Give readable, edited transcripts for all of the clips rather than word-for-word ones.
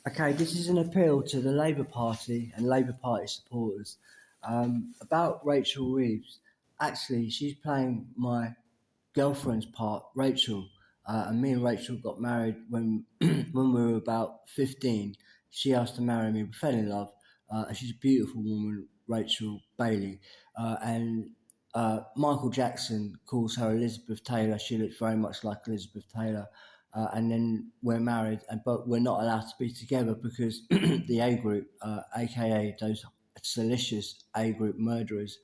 Okay, this is an appeal to the Labour Party and Labour Party supporters about Rachel Reeves. Actually, she's playing my girlfriend's part, Rachel, and me and Rachel got married when when we were about 15. She asked to marry me. We fell in love, and she's a beautiful woman, Rachel Bailey. And Michael Jackson calls her Elizabeth Taylor. She looks very much like Elizabeth Taylor. And then we're married, but we're not allowed to be together because the A group, aka those salacious A group murderers,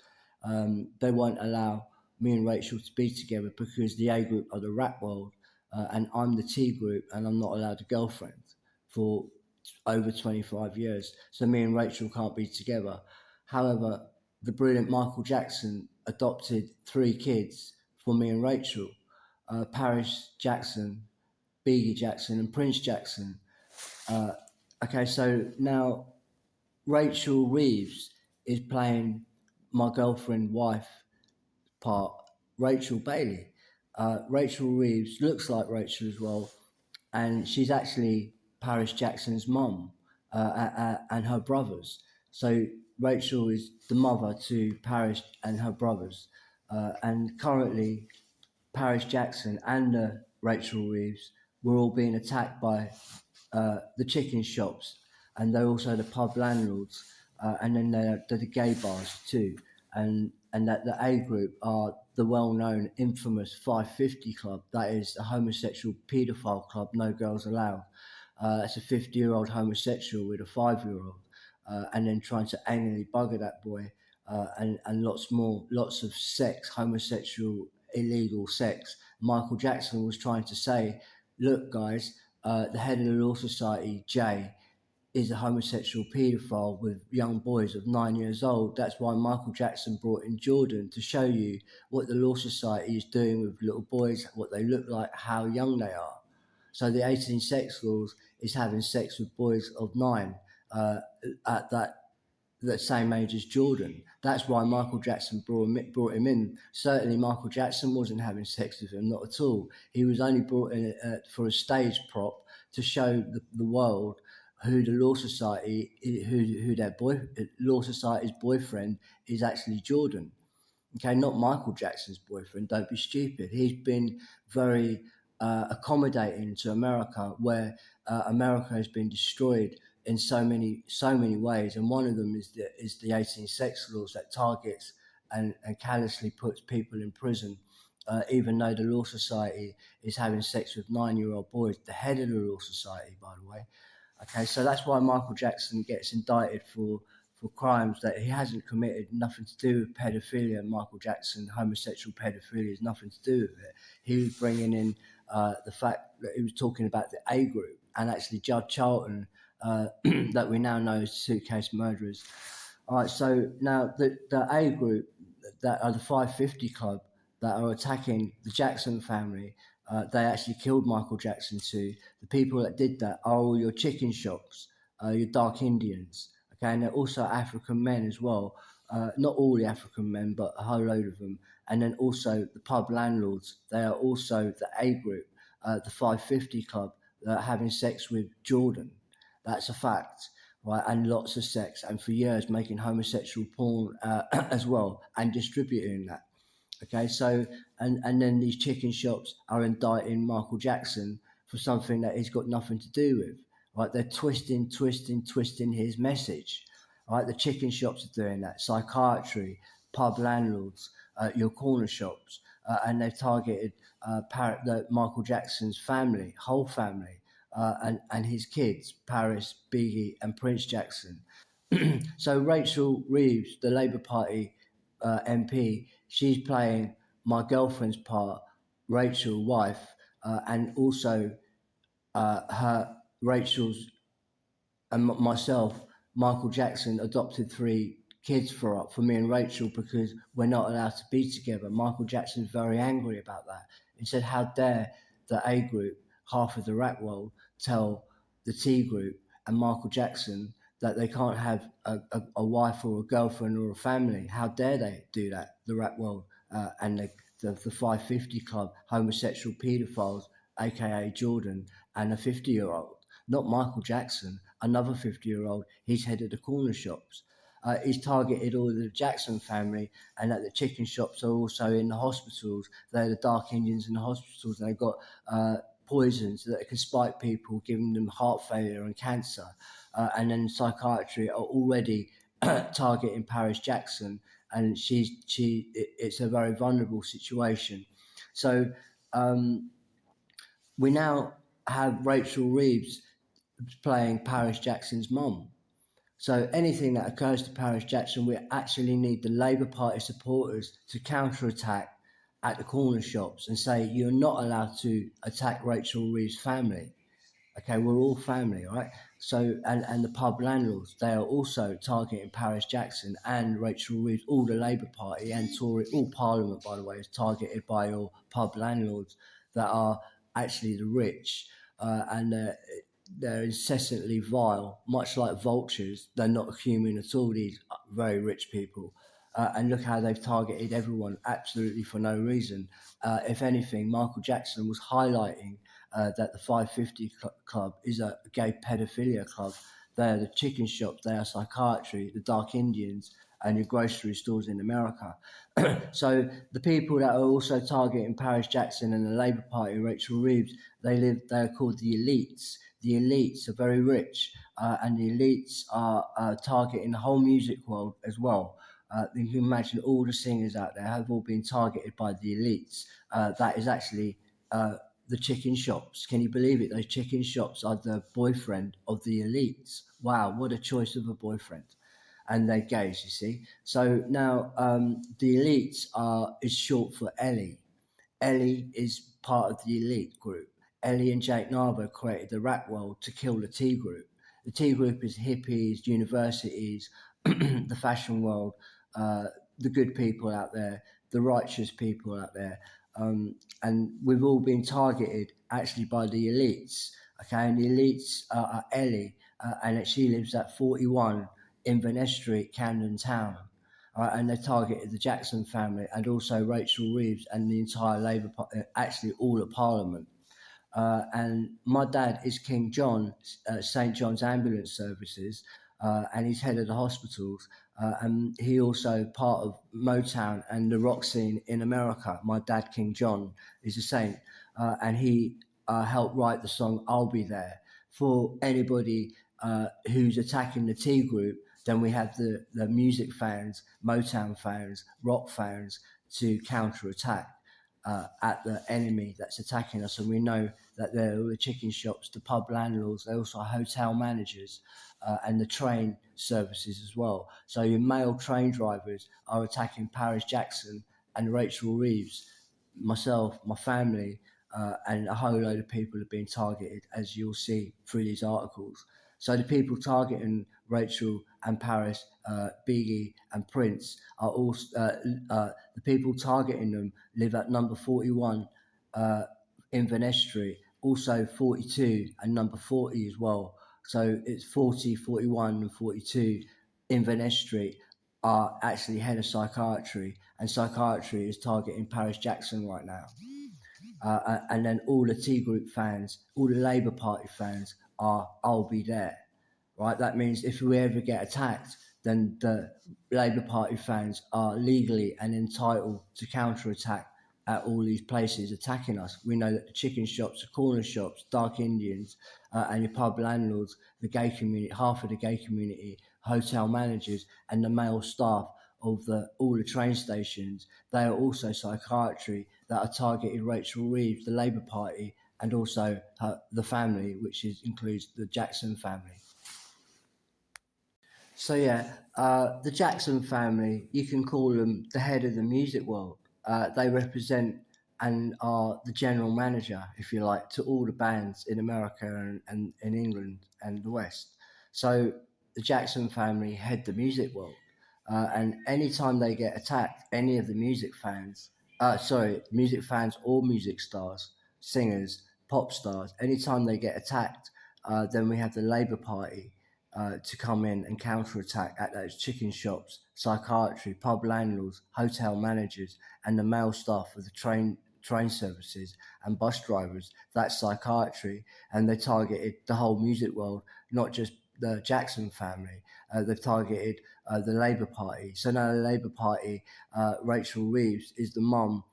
they won't allow me and Rachel to be together because the A group are the rap world, and I'm the T group, and I'm not allowed a girlfriend for over 25 years. So me and Rachel can't be together. However, the brilliant Michael Jackson adopted three kids for me and Rachel: Paris Jackson, Biggie Jackson, and Prince Jackson. Uh, okay, so now Rachel Reeves is playing my girlfriend, wife part, Rachel Bailey. Rachel Reeves looks like Rachel as well, and she's actually Paris Jackson's mum and her brothers. So Rachel is the mother to Paris and her brothers, and currently Paris Jackson and Rachel Reeves were all being attacked by the chicken shops, and they're also the pub landlords, and then they're the gay bars too, and that the A group are the well-known, infamous 550 Club. That is a homosexual paedophile club, no girls allowed. It's a 50-year-old homosexual with a 5-year-old, and then trying to anally bugger that boy, and lots more, lots of sex, homosexual, illegal sex. Michael Jackson was trying to say, look, guys, the head of the Law Society, Jay, is a homosexual paedophile with young boys of 9 years old. That's why Michael Jackson brought in Jordan to show you what the Law Society is doing with little boys, what they look like, how young they are. So the 18 sex laws is having sex with boys of 9 uh, at that same age as Jordan. That's why Michael Jackson brought him in. Certainly, Michael Jackson wasn't having sex with him, not at all. He was only brought in for a stage prop to show the world who the Law Society, who their Law Society's boyfriend is actually Jordan. Okay, not Michael Jackson's boyfriend. Don't be stupid. He's been very accommodating to America, where America has been destroyed in so many ways, and one of them is the 18 sex laws that targets and callously puts people in prison. Even though the Law Society is having sex with 9-year-old boys, the head of the Law Society, by the way. Okay, so that's why Michael Jackson gets indicted for crimes that he hasn't committed, nothing to do with pedophilia. Michael Jackson, homosexual pedophilia, has nothing to do with it. He was bringing in the fact that he was talking about the A group, and actually Judge Charlton, that we now know as suitcase murderers. All right, so now the A group, that are the 550 Club, that are attacking the Jackson family, they actually killed Michael Jackson too. The people that did that are all your chicken shops, your dark Indians, okay, and they're also African men as well. Not all the African men, but a whole load of them. And then also the pub landlords. They are also the A group, the 550 Club, that are having sex with Jordan. That's a fact, right? And lots of sex, and for years making homosexual porn as well, and distributing that. Okay, so and then these chicken shops are indicting Michael Jackson for something that he's got nothing to do with. Right? They're twisting his message. Right? The chicken shops are doing that. Psychiatry, pub landlords, your corner shops, and they've targeted Michael Jackson's family, whole family, and his kids, Paris, Biggie, and Prince Jackson. So Rachel Reeves, the Labour Party MP, she's playing my girlfriend's part, Rachel, wife, and also her Rachel's and myself, Michael Jackson adopted three kids for me and Rachel because we're not allowed to be together. Michael Jackson's very angry about that. He said, "How dare the A group, half of the rap world, tell the T group and Michael Jackson that they can't have a wife or a girlfriend or a family? How dare they do that? The rap world and the 550 Club, homosexual paedophiles, aka Jordan, and a 50-year-old." Not Michael Jackson. another 50-year-old. He's head of the corner shops. He's targeted all of the Jackson family, and that the chicken shops are also in the hospitals. They're the dark Indians in the hospitals, and they've got poisons that can spike people, giving them heart failure and cancer. And then psychiatry are already targeting Paris Jackson, and it's a very vulnerable situation. So we now have Rachel Reeves playing Paris Jackson's mum. So anything that occurs to Paris Jackson, we actually need the Labour Party supporters to counterattack at the corner shops and say, you're not allowed to attack Rachel Reeves' family. Okay, we're all family, right? So, and the pub landlords, they are also targeting Paris Jackson and Rachel Reeves. All the Labour Party and Tory, all Parliament, by the way, is targeted by your pub landlords that are actually the rich, and they're incessantly vile, much like vultures. They're not human at all, these very rich people. And look how they've targeted everyone absolutely for no reason. If anything, Michael Jackson was highlighting that the 550 Club is a gay pedophilia club. They're the chicken shops, they are psychiatry, the dark Indians, and your grocery stores in America. So the people that are also targeting Paris Jackson and the Labour Party, Rachel Reeves, they're called the elites. The elites are very rich, and the elites are targeting the whole music world as well. You can imagine all the singers out there have all been targeted by the elites. That is actually the chicken shops. Can you believe it? Those chicken shops are the boyfriend of the elites. Wow, what a choice of a boyfriend. And they're gays, you see. So now the elites is short for Ellie. Ellie is part of the elite group. Ellie and Jake Narber created the rap world to kill the T group. The T group is hippies, universities, the fashion world, the good people out there, the righteous people out there. And we've all been targeted actually by the elites. Okay, and the elites are Ellie, and she lives at 41 Inverness Street, Camden Town. And they targeted the Jackson family and also Rachel Reeves and the entire Labour Party, actually all of Parliament. And my dad is King John, St John's Ambulance Services, and he's head of the hospitals. And he also part of Motown and the rock scene in America. My dad, King John, is a saint, and he helped write the song "I'll Be There" for anybody who's attacking the T group. Then we have the music fans, Motown fans, rock fans to counter-attack at the enemy that's attacking us. And we know that they're the chicken shops, the pub landlords, they also are hotel managers and the train services as well. So your male train drivers are attacking Paris Jackson and Rachel Reeves. Myself, my family, and a whole load of people have been targeted, as you'll see through these articles. So the people targeting Rachel and Paris, Biggie and Prince are all the people targeting them live at number 41 Inverness Street, also 42 and number 40 as well. So it's 40, 41 and 42 Inverness Street are actually head of psychiatry, and psychiatry is targeting Paris Jackson right now. And then all the T Group fans, all the Labour Party fans are "I'll be there," right? That means if we ever get attacked, then the Labour Party fans are legally and entitled to counter-attack at all these places attacking us. We know that the chicken shops, the corner shops, dark Indians, and your pub landlords, the gay community, half of the gay community, hotel managers, and the male staff of all the train stations, they are also psychiatry that are targeting Rachel Reeves, the Labour Party, and also the family, which includes the Jackson family. So yeah, the Jackson family, you can call them the head of the music world. They represent and are the general manager, if you like, to all the bands in America and in England and the West. So the Jackson family head the music world. And anytime they get attacked, any of the music fans or music stars, singers, pop stars, anytime they get attacked, then we have the Labour Party to come in and counterattack at those chicken shops, psychiatry, pub landlords, hotel managers, and the male staff of the train services and bus drivers. That's psychiatry, and they targeted the whole music world, not just the Jackson family. They've targeted the Labour Party. So now the Labour Party, Rachel Reeves is the mum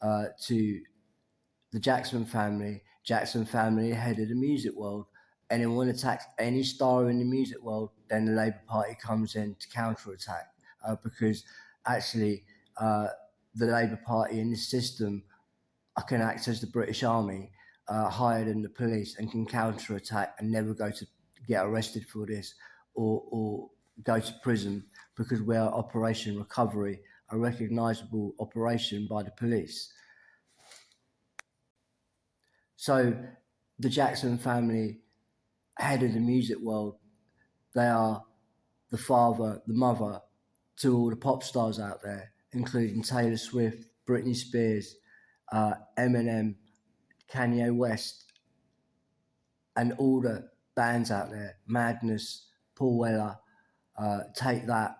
to the Jackson family. Jackson family head of the music world. Anyone attacks any star in the music world, then the Labour Party comes in to counterattack because actually uh, the Labour Party in this system can act as the British Army, higher than the police, and can counterattack and never go to get arrested for this or go to prison because we are Operation Recovery, a recognisable operation by the police. So the Jackson family, head of the music world, they are the father, the mother to all the pop stars out there, including Taylor Swift, Britney Spears, Eminem, Kanye West, and all the bands out there, Madness, Paul Weller, Take That.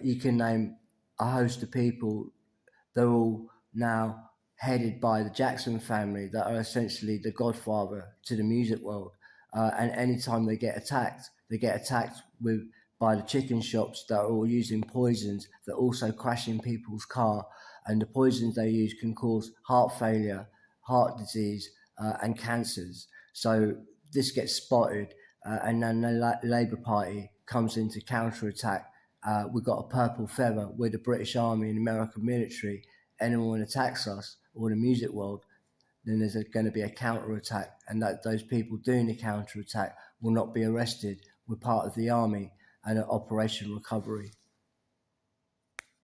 You can name a host of people. They're all now headed by the Jackson family that are essentially the godfather to the music world. And anytime they get attacked with by the chicken shops that are all using poisons that also crash in people's car. And the poisons they use can cause heart failure, heart disease, and cancers. So this gets spotted, and then the Labour Party comes in to counterattack. We've got a purple feather with the British Army and American military. Anyone attacks us or the music world, then there's going to be a counter-attack, and that those people doing the counter-attack will not be arrested. We're part of the army and Operation Recovery.